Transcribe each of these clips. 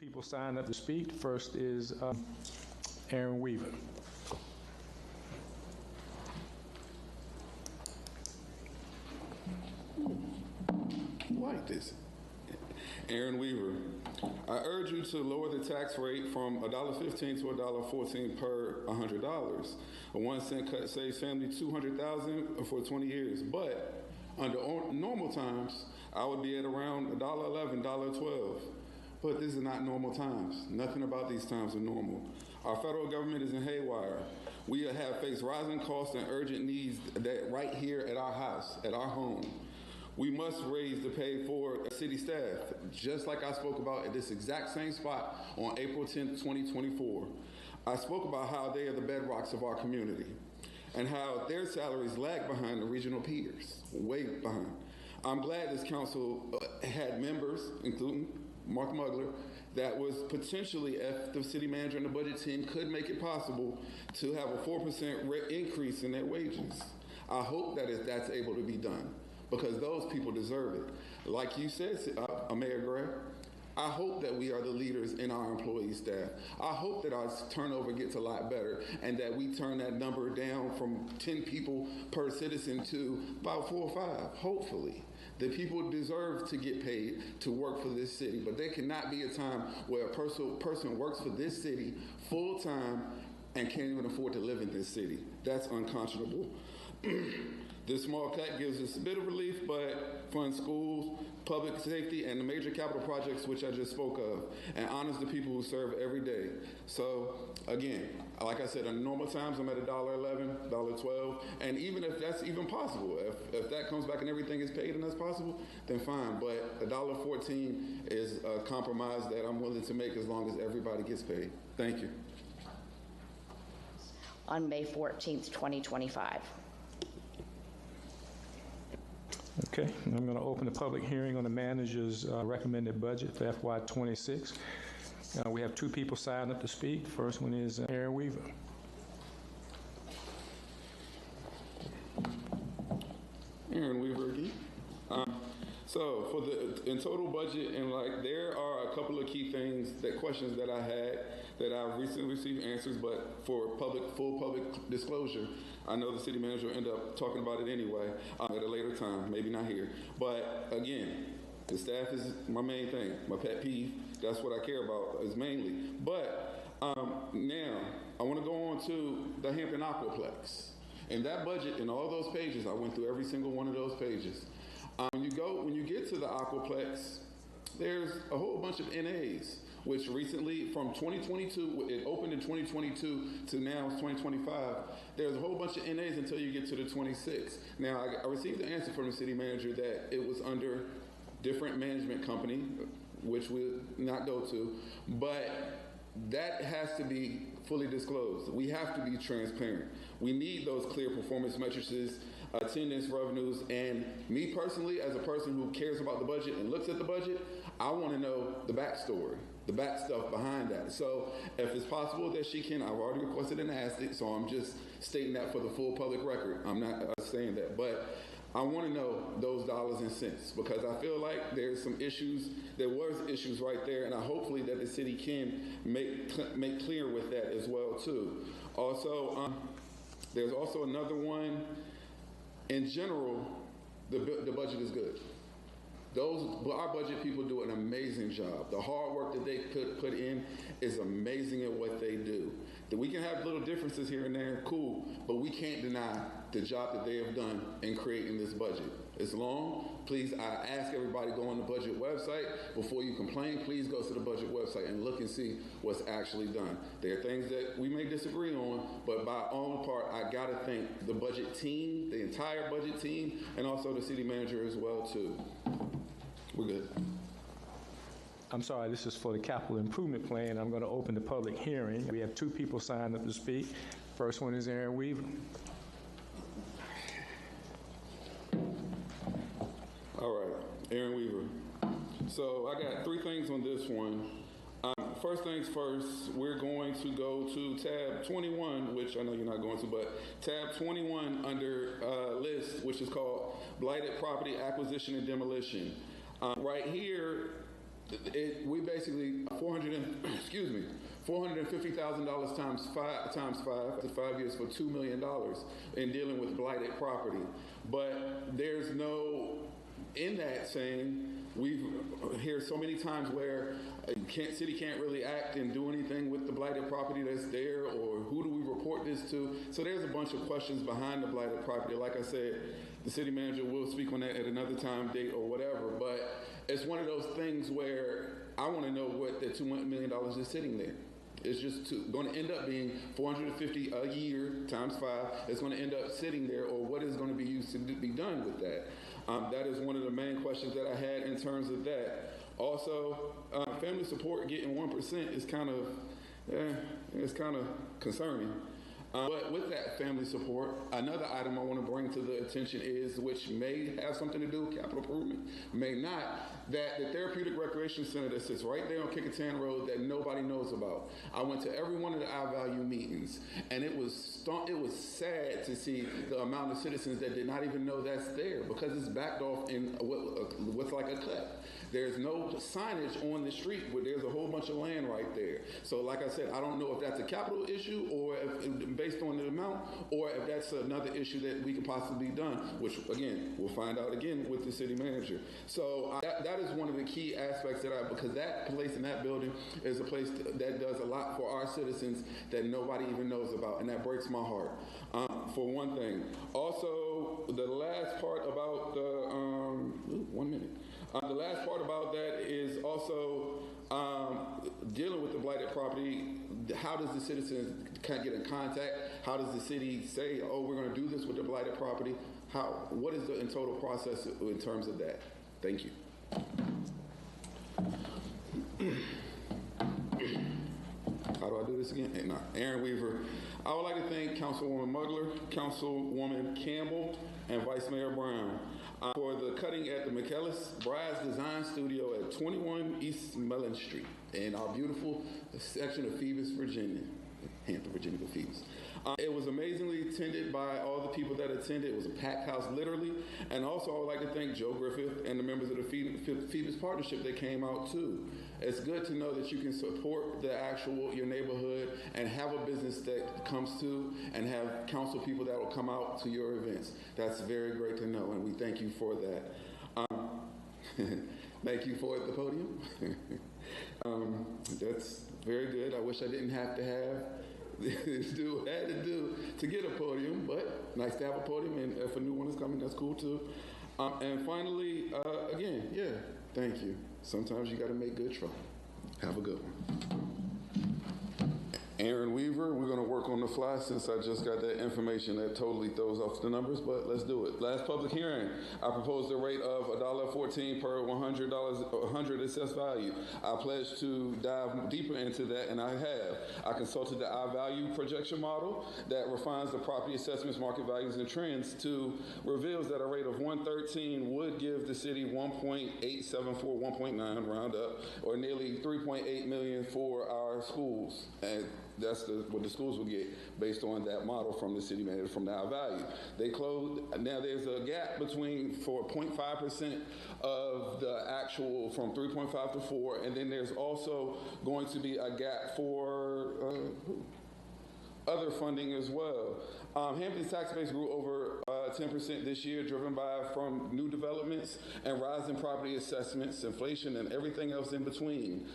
People signed up to speak. First is Aaron Weaver. Like this. Aaron Weaver. I urge you to lower the tax rate from $1.15 to $1.14 per $100. A 1 cent cut saves family $200,000 for 20 years. But under normal times, I would be at around $1.11, $1.12. But this is not normal times. Nothing about these times are normal. Our federal government is in haywire. We have faced rising costs and urgent needs that right here at our house, at our home. We must raise the pay for city staff, just like I spoke about at this exact same spot on April 10th, 2024. I spoke about how they are the bedrocks of our community and how their salaries lag behind the regional peers, way behind. I'm glad this council had members, including Mark Mugler, that was potentially, if the city manager and the budget team could make it possible, to have a 4% increase in their wages. I hope that that's able to be done, because those people deserve it. Like you said, Mayor Gray, I hope that we are the leaders in our employee staff. I hope that our turnover gets a lot better and that we turn that number down from 10 people per citizen to about 4 or 5, hopefully. The people deserve to get paid to work for this city, but there cannot be a time where a person works for this city full time and can't even afford to live in this city. That's unconscionable. This small cut gives us a bit of relief, but funds schools, public safety, and the major capital projects which I just spoke of, and honors the people who serve every day. So again, like I said, in normal times I'm at $1.11, $1.12, and even if that's even possible, if that comes back and everything is paid and that's possible, then fine. But $1.14 is a compromise that I'm willing to make as long as everybody gets paid. Thank you. On May 14th, 2025. Okay, I'm going to open the public hearing on the manager's recommended budget for FY26. We have 2 people signed up to speak. First one is Aaron Weaver. Aaron Weaver again. So for the in total budget, and there are a couple of key things, questions that I had that I've recently received answers, but for full public disclosure, I know the city manager will end up talking about it anyway at a later time, maybe not here. But again, the staff is my main thing, my pet peeve. That's what I care about is mainly. But now I want to go on to the Hampton Aquaplex. In that budget, in all those pages, I went through every single one of those pages. When you get to the Aquaplex, there's a whole bunch of NAs, which recently from 2022, it opened in 2022 to now it's 2025. There's a whole bunch of NAs until you get to the 26. Now, I received the answer from the city manager that it was under different management company, which we'll not go to, but that has to be fully disclosed. We have to be transparent. We need those clear performance matrices, attendance, revenues, and me personally, as a person who cares about the budget and looks at the budget, I want to know the backstory, the back stuff behind that. So if it's possible that she can, I've already requested and asked it, so I'm just stating that for the full public record. I'm not saying that, but I want to know those dollars and cents, because I feel like there's some issues, there was issues right there, and I hopefully that the city can make clear with that as well too. Also, there's also another one. In general, the budget is good. Our budget people do an amazing job. The hard work that they put in is amazing at what they do. That we can have little differences here and there, cool, but we can't deny the job that they have done in creating this budget. It's long. Please, I ask everybody to go on the budget website. Before you complain, please go to the budget website and look and see what's actually done. There are things that we may disagree on, but by all part, I gotta thank the budget team, the entire budget team, and also the city manager as well too. We're good. I'm sorry, this is for the capital improvement plan. I'm going to open the public hearing. We have 2 people signed up to speak. First one is Aaron Weaver. All right, Aaron Weaver. So I got 3 things on this one. First things first, we're going to go to tab 21, which I know you're not going to, but tab 21 under list, which is called Blighted Property Acquisition and Demolition. Right here, we basically $450,000 times five to 5 years for $2 million in dealing with blighted property. But there's no, in that saying, we've heard so many times where city can't really act and do anything with the blighted property that's there, or who do we report this to? So there's a bunch of questions behind the blighted property. Like I said, the city manager will speak on that at another time, date, or whatever. But it's one of those things where I want to know what the $2 million is sitting there. It's just going to end up being $450 a year times 5. It's going to end up sitting there, or what is going to be used to be done with that? That is one of the main questions that I had in terms of that. Also, family support getting 1% is kind of, it's kind of concerning. But with that family support, another item I want to bring to the attention is, which may have something to do with capital improvement, may not, that the Therapeutic Recreation Center that sits right there on Kickintan Road that nobody knows about. I went to every one of the I-Value meetings, and it was sad to see the amount of citizens that did not even know that's there, because it's backed off in what's like a cut. There's no signage on the street where there's a whole bunch of land right there. So like I said, I don't know if that's a capital issue, or if, based on the amount, or if that's another issue that we could possibly be done, which again, we'll find out again with the city manager. So that is one of the key aspects because that place in that building is a place that does a lot for our citizens that nobody even knows about, and that breaks my heart, for one thing. Also, the last part about the, 1 minute. The last part about that is also dealing with the blighted property. How does the citizens get in contact? How does the city say, oh, we're going to do this with the blighted property? What is the in total process in terms of that? Thank you. How do I do this again? No. Aaron Weaver. I would like to thank Councilwoman Mugler, Councilwoman Campbell, and Vice Mayor Brown for the cutting at the McKellis Brides Design Studio at 21 East Mellon Street in our beautiful section of Phoebus, Virginia. Hampton, Virginia, Phoebus. It was amazingly attended by all the people that attended. It was a packed house, literally. And also, I would like to thank Joe Griffith and the members of the Phoebus Partnership that came out, too. It's good to know that you can support your neighborhood and have a business that comes to, and have council people that will come out to your events. That's very great to know, and we thank you for that. Thank you for the podium. That's very good. I wish I didn't have to have this dude had to do to get a podium, but nice to have a podium, and if a new one is coming, that's cool too. And finally, again, thank you. Sometimes you got to make good trouble. Have a good one. Aaron Weaver, we're going to work on the fly since I just got that information that totally throws off the numbers, but let's do it. Last public hearing, I proposed a rate of $1.14 per $100 assessed value. I pledged to dive deeper into that, and I have. I consulted the I-Value projection model that refines the property assessments, market values, and trends to reveals that a rate of 113 would give the city 1.874, 1.9 round up, or nearly 3.8 million for our schools. And that's what the schools will get based on that model from the city manager, from the I-Value. They closed, now there's a gap for 0.5% of the actual from 3.5 to 4, and then there's also going to be a gap for other funding as well. Hampton's tax base grew over 10% this year, driven from new developments and rising property assessments, inflation, and everything else in between.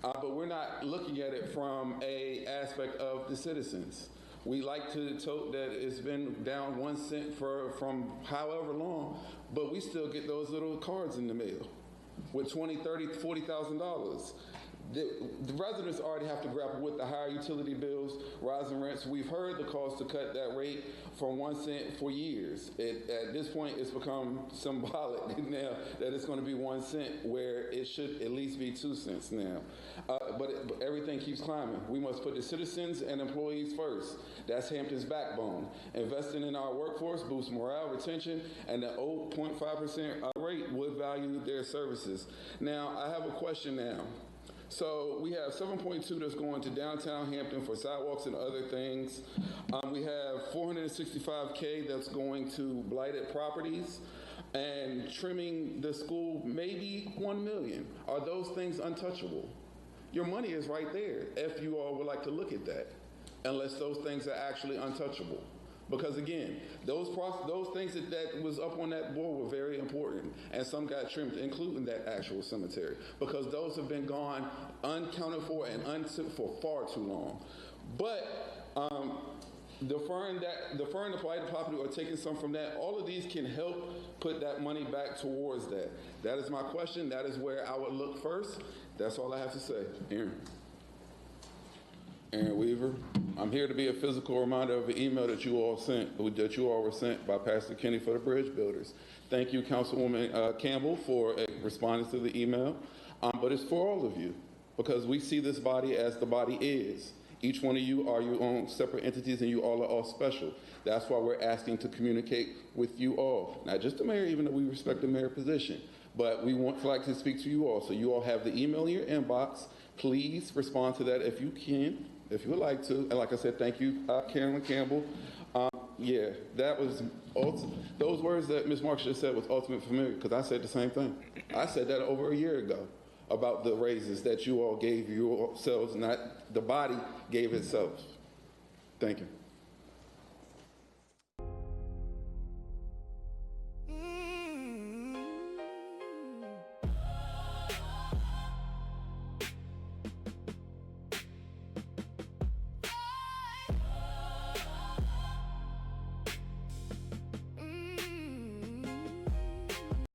But we're not looking at it from an aspect of the citizens. We like to tote that it's been down 1 cent from however long, but we still get those little cards in the mail with $20,000, $30,000, $40,000. The residents already have to grapple with the higher utility bills, rising rents. We've heard the calls to cut that rate from 1 cent for years. At this point, it's become symbolic now that it's going to be 1 cent, where it should at least be 2 cents now. But everything keeps climbing. We must put the citizens and employees first. That's Hampton's backbone. Investing in our workforce boosts morale, retention, and the 0.5% rate would value their services. Now, I have a question now. So we have 7.2 that's going to downtown Hampton for sidewalks and other things. We have $465K that's going to blighted properties. and trimming the school maybe 1 million. Are those things untouchable? Your money is right there if you all would like to look at that, unless those things are actually untouchable. Because again, those things that was up on that board were very important, and some got trimmed, including that actual cemetery, because those have been gone uncounted for and untipped for far too long. But deferring the blighted property or taking some from that, all of these can help put that money back towards that. That is my question. That is where I would look first. That's all I have to say. Aaron Weaver. I'm here to be a physical reminder of an email that you all were sent by Pastor Kenny for the bridge builders. Thank you, Councilwoman Campbell, for responding to the email. But it's for all of you, because we see this body as the body is. Each one of you are your own separate entities, and you all are all special. That's why we're asking to communicate with you all. Not just the mayor, even though we respect the mayor position, but we would like to speak to you all. So you all have the email in your inbox. Please respond to that if you can, if you would like to. And like I said, thank you, Carolyn Campbell. Yeah, that was, those words that Ms. Marks just said was ultimate familiar, because I said the same thing. I said that over a year ago about the raises that you all gave yourselves, not the body gave itself. Thank you.